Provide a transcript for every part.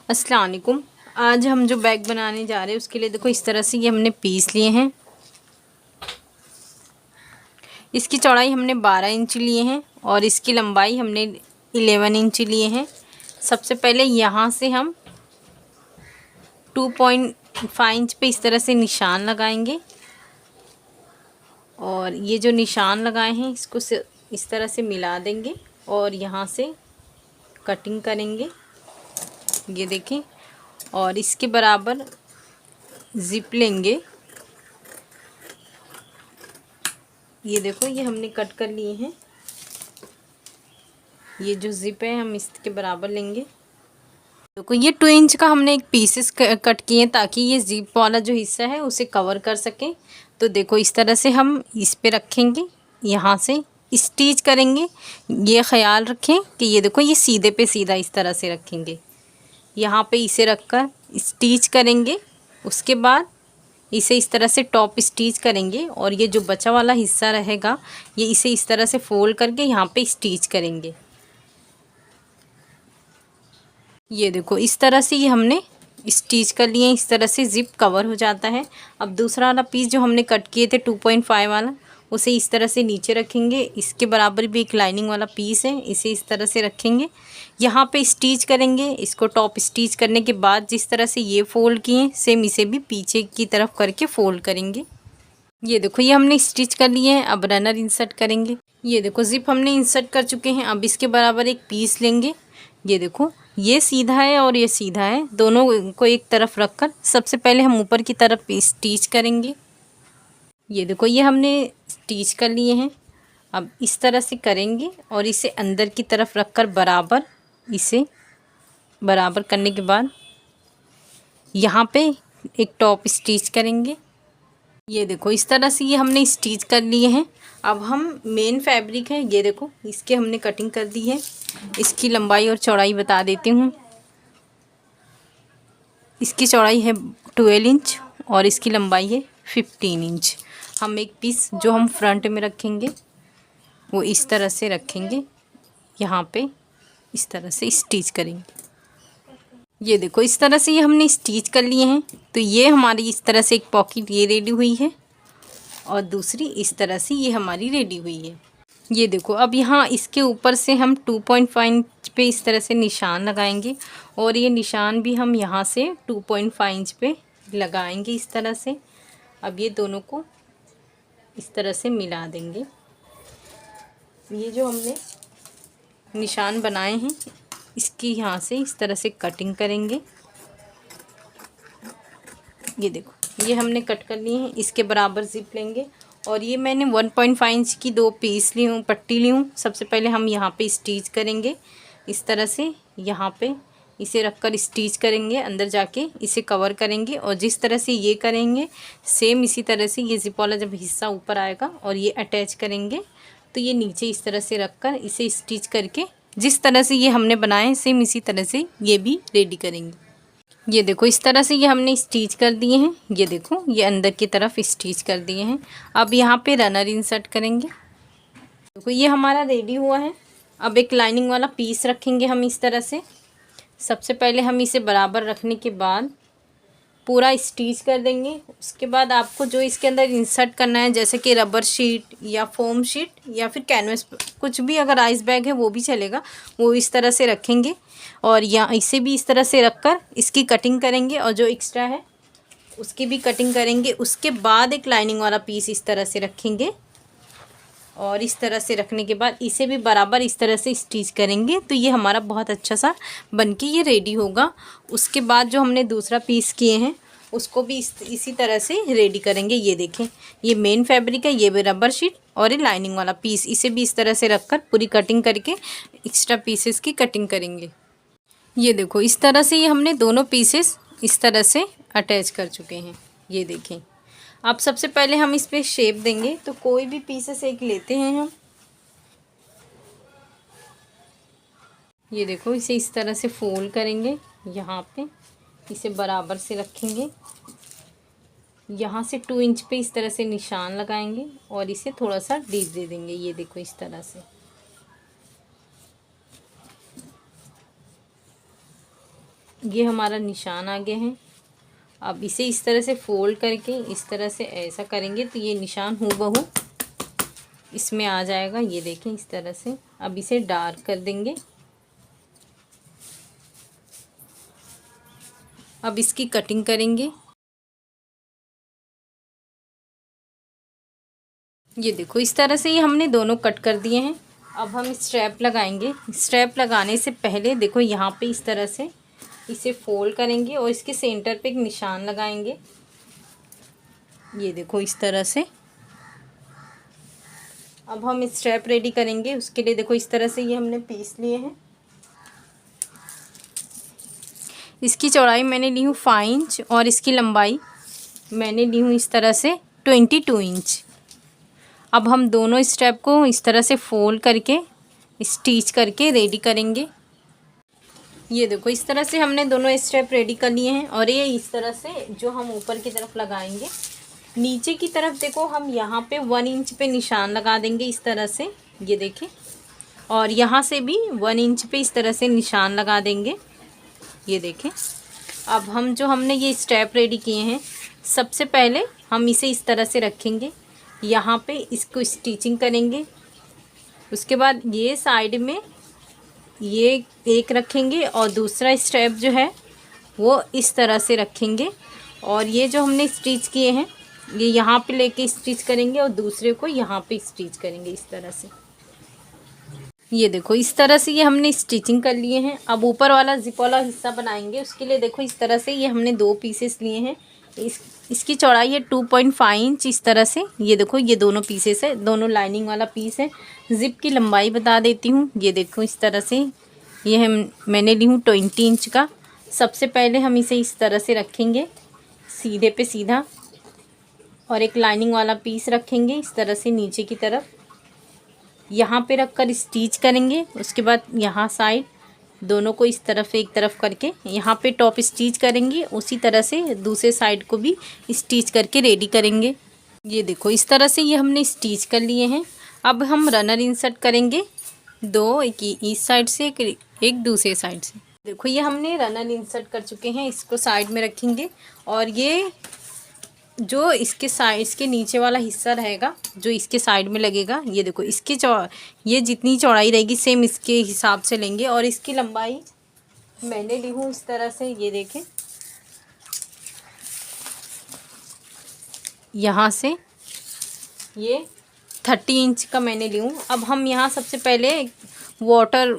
अस्सलाम वालेकुम। आज हम जो बैग बनाने जा रहे हैं उसके लिए देखो इस तरह से ये हमने पीस लिए हैं। इसकी चौड़ाई हमने 12 इंच लिए हैं और इसकी लंबाई हमने 11 इंच लिए हैं। सबसे पहले यहाँ से हम 2.5 इंच पे इस तरह से निशान लगाएंगे और ये जो निशान लगाए हैं इसको इस तरह से मिला देंगे और यहाँ से कटिंग करेंगे। ये देखें, और इसके बराबर ज़िप लेंगे। ये देखो, ये हमने कट कर लिए हैं। ये जो ज़िप है हम इसके बराबर लेंगे। देखो, ये 2 इंच का हमने एक पीसेस कट किए हैं ताकि ये ज़िप वाला जो हिस्सा है उसे कवर कर सकें। तो देखो, इस तरह से हम इस पे रखेंगे, यहाँ से स्टिच करेंगे। ये ख्याल रखें कि ये देखो, ये सीधे पे सीधा इस तरह से रखेंगे। यहाँ पे इसे रखकर स्टिच करेंगे। उसके बाद इसे इस तरह से टॉप स्टिच करेंगे और ये जो बचा वाला हिस्सा रहेगा ये इसे इस तरह से फोल्ड करके यहाँ पे स्टिच करेंगे। ये देखो, इस तरह से ये हमने स्टिच कर लिए। इस तरह से ज़िप कवर हो जाता है। अब दूसरा वाला पीस जो हमने कट किए थे 2.5 वाला, उसे इस तरह से नीचे रखेंगे। इसके बराबर भी एक लाइनिंग वाला पीस है, इसे इस तरह से रखेंगे। यहाँ पे स्टिच करेंगे। इसको टॉप स्टिच करने के बाद जिस तरह से ये फोल्ड किए सेम इसे भी पीछे की तरफ करके फोल्ड करेंगे। ये देखो, ये हमने स्टिच कर लिए हैं। अब रनर इंसर्ट करेंगे। ये देखो, ज़िप हमने इंसर्ट कर चुके हैं। अब इसके बराबर एक पीस लेंगे। ये देखो, ये सीधा है और ये सीधा है, दोनों को एक तरफ रखकर सबसे पहले हम ऊपर की तरफ स्टिच करेंगे। ये देखो, ये हमने स्टिच कर लिए हैं। अब इस तरह से करेंगे और इसे अंदर की तरफ रखकर बराबर इसे बराबर करने के बाद यहाँ पे एक टॉप स्टिच करेंगे। ये देखो, इस तरह से ये हमने स्टिच कर लिए हैं। अब हम मेन फैब्रिक है, ये देखो, इसके हमने कटिंग कर दी है। इसकी लंबाई और चौड़ाई बता देती हूँ। इसकी चौड़ाई है 12 इंच और इसकी लंबाई है 15 इंच। हम एक पीस जो हम फ्रंट में रखेंगे वो इस तरह से रखेंगे। यहाँ पे इस तरह से स्टिच करेंगे। ये देखो, इस तरह से ये हमने स्टिच कर लिए हैं। तो ये हमारी इस तरह से एक पॉकेट ये रेडी हुई है और दूसरी इस तरह से ये हमारी रेडी हुई है। ये देखो, अब यहाँ इसके ऊपर से हम 2.5 इंच पे इस तरह से निशान लगाएंगे और ये निशान भी हम यहाँ से 2.5 इंच पे लगाएंगे इस तरह से। अब ये दोनों को इस तरह से मिला देंगे। ये जो हमने निशान बनाए हैं इसकी यहाँ से इस तरह से कटिंग करेंगे। ये देखो, ये हमने कट कर लिए हैं। इसके बराबर ज़िप लेंगे और ये मैंने 1.5 इंच की 2 पीस ली हूँ, पट्टी ली हूँ। सबसे पहले हम यहाँ पे स्टिच करेंगे इस तरह से। यहाँ पे इसे रखकर स्टिच करेंगे, अंदर जाके इसे कवर करेंगे और जिस तरह से ये करेंगे सेम इसी तरह से ये ज़िप वाला जब हिस्सा ऊपर आएगा और ये अटैच करेंगे तो ये नीचे इस तरह से रखकर इसे स्टिच करके जिस तरह से ये हमने बनाए सेम इसी तरह से ये भी रेडी करेंगे। ये देखो, इस तरह से ये हमने स्टिच कर दिए हैं। ये देखो, ये अंदर की तरफ स्टिच कर दिए हैं। अब यहाँ पे रनर इंसर्ट करेंगे। देखो, ये हमारा रेडी हुआ है। अब एक लाइनिंग वाला पीस रखेंगे हम इस तरह से। सबसे पहले हम इसे बराबर रखने के बाद पूरा स्टिच कर देंगे। उसके बाद आपको जो इसके अंदर इंसर्ट करना है, जैसे कि रबर शीट या फोम शीट या फिर कैनवस, कुछ भी, अगर आइस बैग है वो भी चलेगा, वो इस तरह से रखेंगे और या इसे भी इस तरह से रखकर इसकी कटिंग करेंगे और जो एक्स्ट्रा है उसकी भी कटिंग करेंगे। उसके बाद एक लाइनिंग वाला पीस इस तरह से रखेंगे और इस तरह से रखने के बाद इसे भी बराबर इस तरह से स्टिच करेंगे। तो ये हमारा बहुत अच्छा सा बनके ये रेडी होगा। उसके बाद जो हमने दूसरा पीस किए हैं उसको भी इसी तरह से रेडी करेंगे। ये देखें, ये मेन फैब्रिक है, ये भी रबर शीट और ये लाइनिंग वाला पीस, इसे भी इस तरह से रखकर पूरी कटिंग करके एक्स्ट्रा पीसेस की कटिंग करेंगे। ये देखो, इस तरह से ये हमने दोनों पीसेस इस तरह से अटैच कर चुके हैं। ये देखें, अब सबसे पहले हम इस पर शेप देंगे। तो कोई भी पीसेस एक लेते हैं हम। ये देखो, इसे इस तरह से फोल्ड करेंगे। यहाँ पे इसे बराबर से रखेंगे। यहाँ से 2 इंच पे इस तरह से निशान लगाएंगे और इसे थोड़ा सा डीप दे देंगे। ये देखो, इस तरह से। ये हमारा निशान आ गया है। अब इसे इस तरह से फोल्ड करके इस तरह से ऐसा करेंगे तो ये निशान हूबहू इसमें आ जाएगा। ये देखें इस तरह से। अब इसे डार्क कर देंगे। अब इसकी कटिंग करेंगे। ये देखो इस तरह से ये हमने दोनों कट कर दिए हैं। अब हम स्ट्रैप लगाएंगे। स्ट्रैप लगाने से पहले देखो यहाँ पे इस तरह से इसे फोल्ड करेंगे और इसके सेंटर पे एक निशान लगाएंगे। ये देखो इस तरह से। अब हम स्ट्रैप रेडी करेंगे। उसके लिए देखो इस तरह से ये हमने पीस लिए हैं। इसकी चौड़ाई मैंने ली हूँ 5 इंच और इसकी लंबाई मैंने ली हूँ इस तरह से 22 इंच। अब हम दोनों स्ट्रैप को इस तरह से फोल्ड करके स्टिच करके रेडी करेंगे। ये देखो इस तरह से हमने दोनों स्ट्रैप रेडी कर लिए हैं और ये इस तरह से जो हम ऊपर की तरफ लगाएंगे। नीचे की तरफ देखो हम यहाँ पे 1 इंच पे निशान लगा देंगे इस तरह से। ये देखें। और यहाँ से भी 1 इंच पे इस तरह से निशान लगा देंगे। ये देखें। अब हम जो हमने ये स्ट्रैप रेडी किए हैं, सबसे पहले हम इसे इस तरह से रखेंगे। यहाँ पे इसको स्टिचिंग करेंगे। उसके बाद ये साइड में ये एक रखेंगे और दूसरा स्ट्रैप जो है वो इस तरह से रखेंगे। और ये जो हमने स्टिच किए हैं ये यहाँ पे लेके स्टिच करेंगे और दूसरे को यहाँ पे स्टिच करेंगे इस तरह से। ये देखो इस तरह से ये हमने स्टिचिंग कर लिए हैं। अब ऊपर वाला जिप वाला हिस्सा बनाएंगे। उसके लिए देखो इस तरह से ये हमने 2 पीसेस लिए हैं। इसकी चौड़ाई है 2.5 इंच इस तरह से। ये देखो ये दोनों पीसेस है, दोनों लाइनिंग वाला पीस है। जिप की लंबाई बता देती हूँ। ये देखो इस तरह से ये मैंने ली हूँ 20 इंच का। सबसे पहले हम इसे इस तरह से रखेंगे सीधे पे सीधा और एक लाइनिंग वाला पीस रखेंगे इस तरह से नीचे की तरफ। यहाँ पे रखकर स्टिच करेंगे। उसके बाद यहाँ साइड दोनों को इस तरफ एक तरफ करके यहाँ पे टॉप स्टिच करेंगे। उसी तरह से दूसरे साइड को भी स्टिच करके रेडी करेंगे। ये देखो इस तरह से ये हमने स्टिच कर लिए हैं। अब हम रनर इंसर्ट करेंगे 2, एक इस साइड से एक दूसरे साइड से। देखो ये हमने रनर इंसर्ट कर चुके हैं। इसको साइड में रखेंगे और ये जो इसके नीचे वाला हिस्सा रहेगा जो इसके साइड में लगेगा, ये देखो इसकी ये जितनी चौड़ाई रहेगी सेम इसके हिसाब से लेंगे। और इसकी लंबाई मैंने ली हूँ इस तरह से। ये देखें यहाँ से ये 30 इंच का मैंने ली हूँ। अब हम यहाँ सबसे पहले वाटर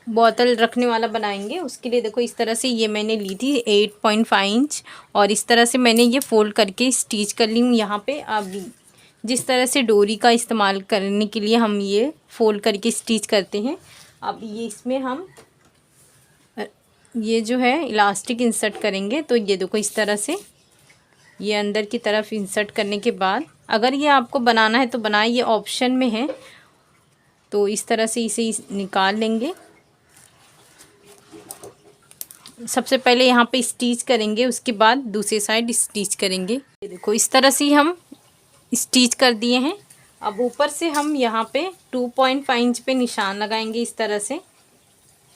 बोतल रखने वाला बनाएंगे। उसके लिए देखो इस तरह से ये मैंने ली थी 8.5 इंच और इस तरह से मैंने ये फोल्ड करके स्टिच कर ली हूँ यहाँ पे। अब जिस तरह से डोरी का इस्तेमाल करने के लिए हम ये फोल्ड करके स्टिच करते हैं, अब ये इसमें हम ये जो है इलास्टिक इंसर्ट करेंगे। तो ये देखो इस तरह से ये अंदर की तरफ इंसर्ट करने के बाद अगर ये आपको बनाना है तो बनाए, ये ऑप्शन में है। तो इस तरह से इसे निकाल लेंगे। सबसे पहले यहाँ पे स्टिच करेंगे, उसके बाद दूसरी साइड स्टिच करेंगे। ये देखो इस तरह से हम स्टिच कर दिए हैं। अब ऊपर से हम यहाँ पे 2.5 इंच पे निशान लगाएंगे इस तरह से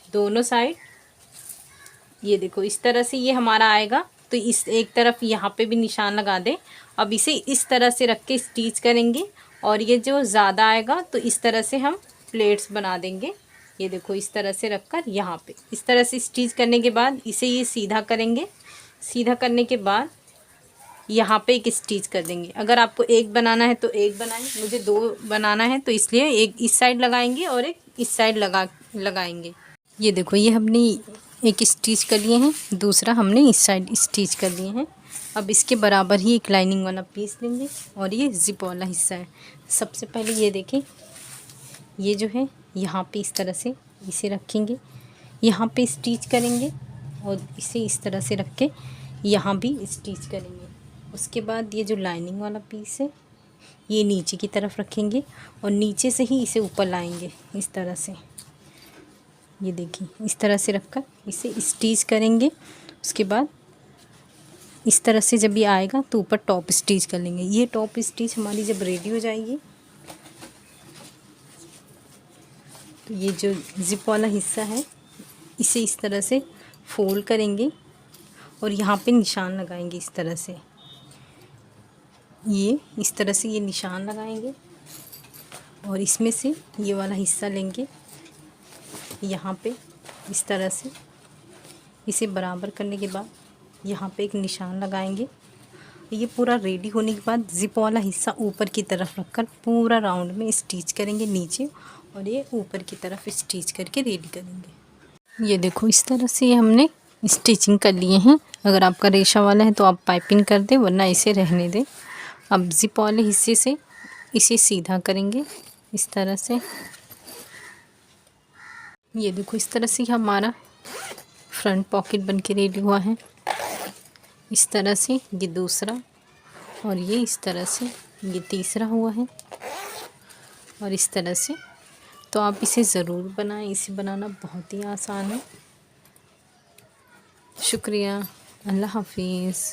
दोनों साइड। ये देखो इस तरह से ये हमारा आएगा। तो इस एक तरफ यहाँ पे भी निशान लगा दे। अब इसे इस तरह से रख के स्टिच करेंगे और ये जो ज़्यादा आएगा तो इस तरह से हम प्लेट्स बना देंगे। ये देखो इस तरह से रखकर यहाँ पे इस तरह से स्टिच करने के बाद इसे ये सीधा करेंगे। सीधा करने के बाद यहाँ पे एक स्टिच कर देंगे। अगर आपको एक बनाना है तो एक बनाएं, मुझे 2 बनाना है तो इसलिए एक इस साइड लगाएंगे और एक इस साइड लगाएंगे। ये देखो ये हमने एक स्टिच कर लिए हैं, दूसरा हमने इस साइड स्टिच कर लिए हैं। अब इसके बराबर ही एक लाइनिंग वाला पीस लेंगे और ये जिप वाला हिस्सा है। सबसे पहले ये देखें ये जो है यहाँ पे इस तरह से इसे रखेंगे, यहाँ पे स्टिच करेंगे और इसे इस तरह से रख के यहाँ भी स्टिच करेंगे। उसके बाद ये जो लाइनिंग वाला पीस है ये नीचे की तरफ रखेंगे और नीचे से ही इसे ऊपर लाएंगे इस तरह से। ये देखिए इस तरह से रखकर इसे स्टिच करेंगे। उसके बाद इस तरह से जब ये आएगा तो ऊपर टॉप स्टिच कर लेंगे। ये टॉप स्टिच हमारी जब रेडी हो जाएगी तो ये जो जिप वाला हिस्सा है इसे इस तरह से फोल्ड करेंगे और यहाँ पे निशान लगाएंगे इस तरह से। ये इस तरह से ये निशान लगाएंगे और इसमें से ये वाला हिस्सा लेंगे यहाँ पे इस तरह से। इसे बराबर करने के बाद यहाँ पे एक निशान लगाएंगे। ये पूरा रेडी होने के बाद ज़िप वाला हिस्सा ऊपर की तरफ रखकर पूरा राउंड में स्टिच करेंगे नीचे, और ये ऊपर की तरफ स्टिच करके रेडी करेंगे। ये देखो इस तरह से ये हमने स्टिचिंग कर लिए हैं। अगर आपका रेशा वाला है तो आप पाइपिंग कर दें, वरना इसे रहने दें। अब ज़िप वाले हिस्से से इसे सीधा करेंगे इस तरह से। ये देखो इस तरह से हमारा फ्रंट पॉकेट बन के रेडी हुआ है। इस तरह से ये दूसरा, और ये इस तरह से ये तीसरा हुआ है, और इस तरह से। तो आप इसे ज़रूर बनाएं, इसे बनाना बहुत ही आसान है। शुक्रिया, अल्लाह हाफिज़।